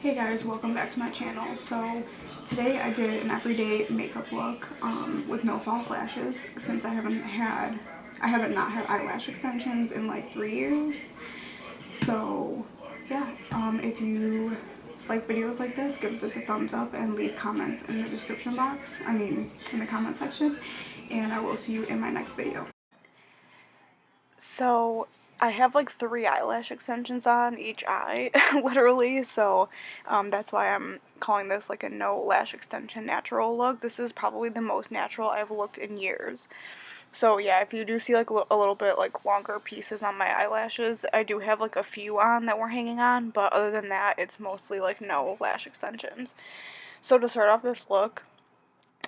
Hey guys, welcome back to my channel. So today I did an everyday makeup look with no false lashes since I haven't not had eyelash extensions in like 3 years. So yeah, if you like videos like this, give this a thumbs up and leave comments in the description box, in the comment section, and I will see you in my next video. So I have like 3 eyelash extensions on each eye, literally, so that's why I'm calling this like a no lash extension natural look. This is probably the most natural I've looked in years. So yeah, if you do see like a little bit like longer pieces on my eyelashes, I do have like a few on that we're hanging on, but other than that, it's mostly like no lash extensions. So to start off this look,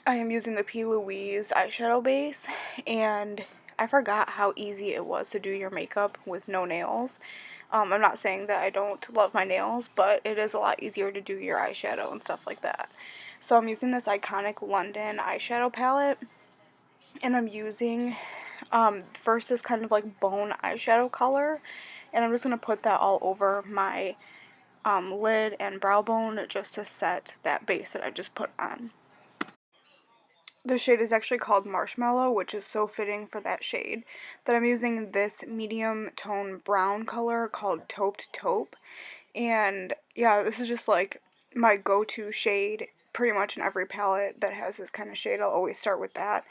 I am using the P. Louise eyeshadow base, and I forgot how easy it was to do your makeup with no nails. I'm not saying that I don't love my nails, but it is a lot easier to do your eyeshadow and stuff like that. So I'm using this Iconic London eyeshadow palette, and I'm using first this kind of like bone eyeshadow color, and I'm just going to put that all over my lid and brow bone just to set that base that I just put on. The shade is actually called Marshmallow, which is so fitting for that shade. That I'm using this medium tone brown color called Tauped Taupe. And yeah, this is just like my go-to shade pretty much in every palette that has this kind of shade. I'll always start with that.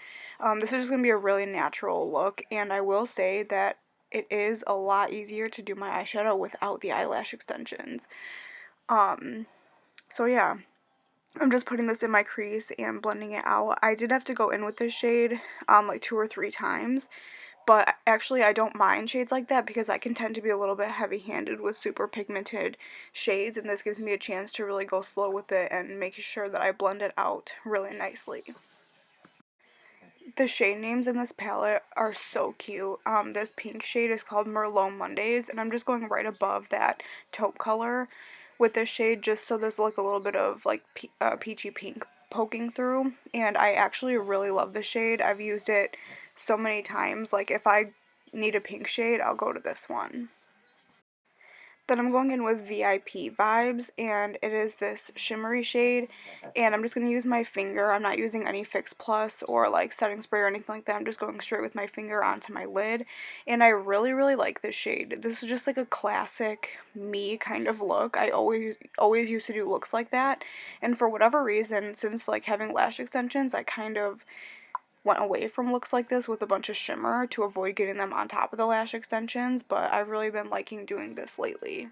This is just going to be a really natural look, and I will say that it is a lot easier to do my eyeshadow without the eyelash extensions. So yeah. I'm just putting this in my crease and blending it out. I did have to go in with this shade like 2 or 3 times, but actually I don't mind shades like that because I can tend to be a little bit heavy-handed with super pigmented shades, and this gives me a chance to really go slow with it and make sure that I blend it out really nicely. The shade names in this palette are so cute. This pink shade is called Merlot Mondays, and I'm just going right above that taupe color with this shade just so there's like a little bit of like peachy pink poking through, and I actually really love this shade. I've used it so many times. Like if I need a pink shade, I'll go to this one. Then I'm going in with VIP Vibes, and it is this shimmery shade, and I'm just going to use my finger. I'm not using any Fix Plus or like setting spray or anything like that. I'm just going straight with my finger onto my lid, and I really, really like this shade. This is just like a classic me kind of look. I always used to do looks like that, and for whatever reason, since like having lash extensions, I kind of went away from looks like this with a bunch of shimmer to avoid getting them on top of the lash extensions, but I've really been liking doing this lately.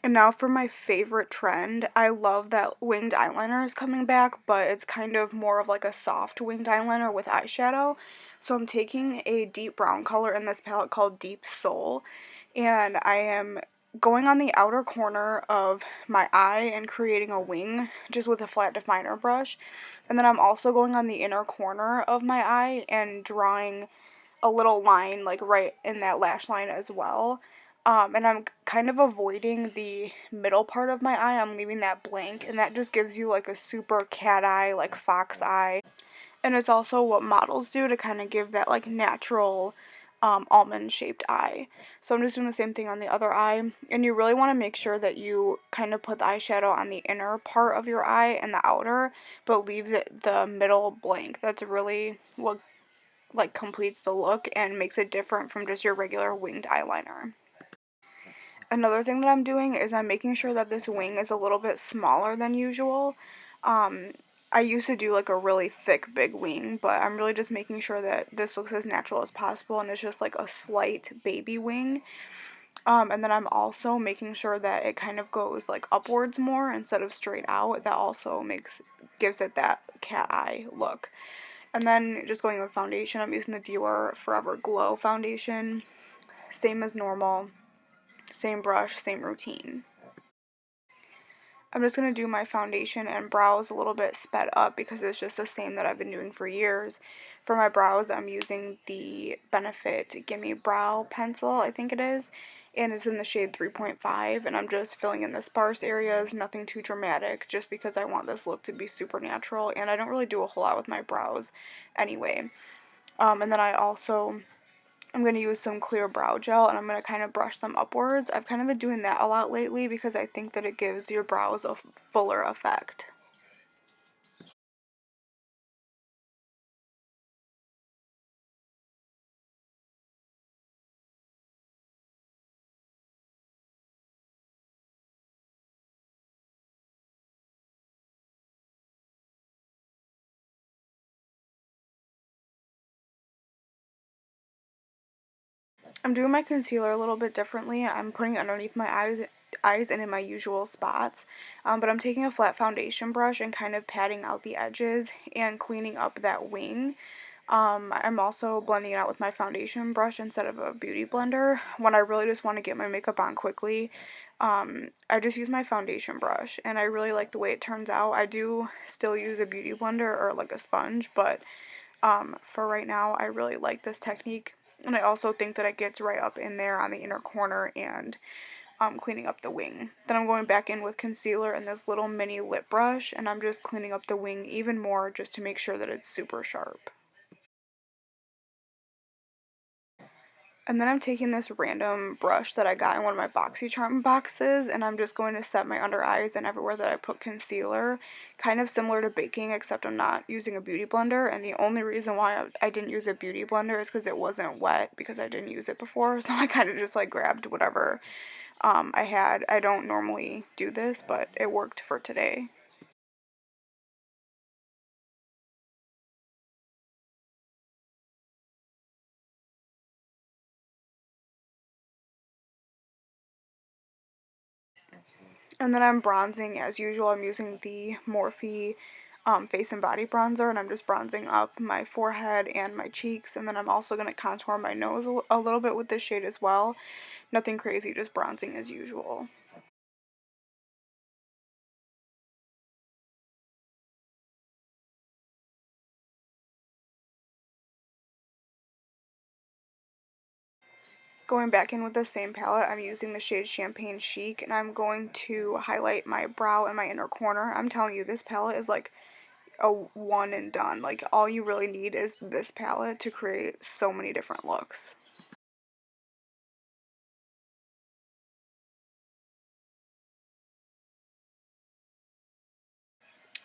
And now for my favorite trend. I love that winged eyeliner is coming back, but it's kind of more of like a soft winged eyeliner with eyeshadow. So I'm taking a deep brown color in this palette called Deep Soul, and I am going on the outer corner of my eye and creating a wing just with a flat definer brush. And then I'm also going on the inner corner of my eye and drawing a little line like right in that lash line as well. And I'm kind of avoiding the middle part of my eye. I'm leaving that blank, and that just gives you like a super cat eye, like fox eye. And it's also what models do to kind of give that like natural almond shaped eye. So I'm just doing the same thing on the other eye, and you really want to make sure that you kind of put the eyeshadow on the inner part of your eye and the outer, but leave the middle blank. That's really what like completes the look and makes it different from just your regular winged eyeliner. Another thing that I'm doing is I'm making sure that this wing is a little bit smaller than usual. Um, I used to do like a really thick big wing, but I'm really just making sure that this looks as natural as possible and it's just like a slight baby wing. And then I'm also making sure that it kind of goes like upwards more instead of straight out. That also gives it that cat eye look. And then just going with foundation, I'm using the Dior Forever Glow foundation. Same as normal, same brush, same routine. I'm just going to do my foundation and brows a little bit sped up because it's just the same that I've been doing for years. For my brows, I'm using the Benefit Gimme Brow Pencil, I think it is, and it's in the shade 3.5, and I'm just filling in the sparse areas, nothing too dramatic, just because I want this look to be super natural, and I don't really do a whole lot with my brows anyway. And then I also I'm going to use some clear brow gel, and I'm going to kind of brush them upwards. I've kind of been doing that a lot lately because I think that it gives your brows a fuller effect. I'm doing my concealer a little bit differently. I'm putting it underneath my eyes and in my usual spots, but I'm taking a flat foundation brush and kind of patting out the edges and cleaning up that wing. I'm also blending it out with my foundation brush instead of a beauty blender. When I really just want to get my makeup on quickly, I just use my foundation brush, and I really like the way it turns out. I do still use a beauty blender or like a sponge, but for right now, I really like this technique. And I also think that it gets right up in there on the inner corner and cleaning up the wing. Then I'm going back in with concealer and this little mini lip brush, and I'm just cleaning up the wing even more just to make sure that it's super sharp. And then I'm taking this random brush that I got in one of my BoxyCharm boxes, and I'm just going to set my under eyes and everywhere that I put concealer, kind of similar to baking, except I'm not using a beauty blender. And the only reason why I didn't use a beauty blender is because it wasn't wet, because I didn't use it before. So I kind of just like grabbed whatever I had. I don't normally do this, but it worked for today. And then I'm bronzing as usual. I'm using the Morphe Face and Body Bronzer, and I'm just bronzing up my forehead and my cheeks. And then I'm also going to contour my nose a little bit with this shade as well. Nothing crazy, just bronzing as usual. Going back in with the same palette, I'm using the shade Champagne Chic, and I'm going to highlight my brow and my inner corner. I'm telling you, this palette is like a one and done. Like, all you really need is this palette to create so many different looks.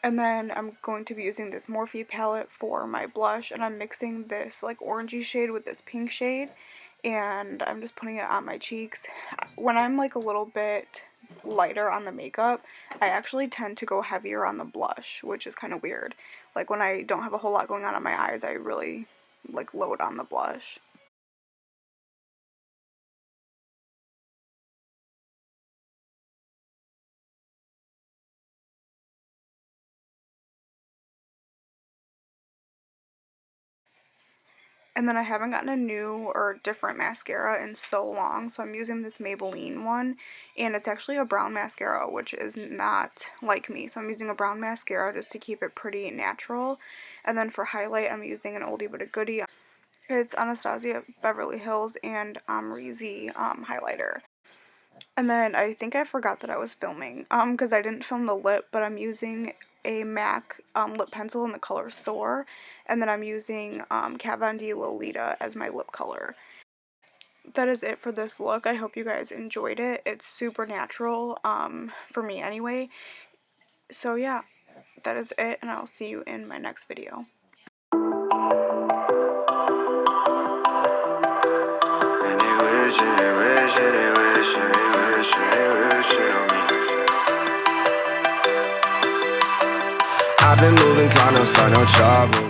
And then I'm going to be using this Morphe palette for my blush, and I'm mixing this like orangey shade with this pink shade, and I'm just putting it on my cheeks. When I'm like a little bit lighter on the makeup, I actually tend to go heavier on the blush, which is kind of weird. Like when I don't have a whole lot going on my eyes, I really like load on the blush. And then I haven't gotten a new or different mascara in so long, so I'm using this Maybelline one, and it's actually a brown mascara, which is not like me, so I'm using a brown mascara just to keep it pretty natural. And then for highlight, I'm using an oldie but a goodie. It's Anastasia Beverly Hills and Amrezy highlighter. And then I think I forgot that I was filming, because I didn't film the lip, but I'm using a MAC lip pencil in the color Soar, and then I'm using Kat Von D Lolita as my lip color. That is it for this look. I hope you guys enjoyed it. It's super natural, for me anyway. So yeah, that is it, and I'll see you in my next video. I've been moving, kinda find no trouble.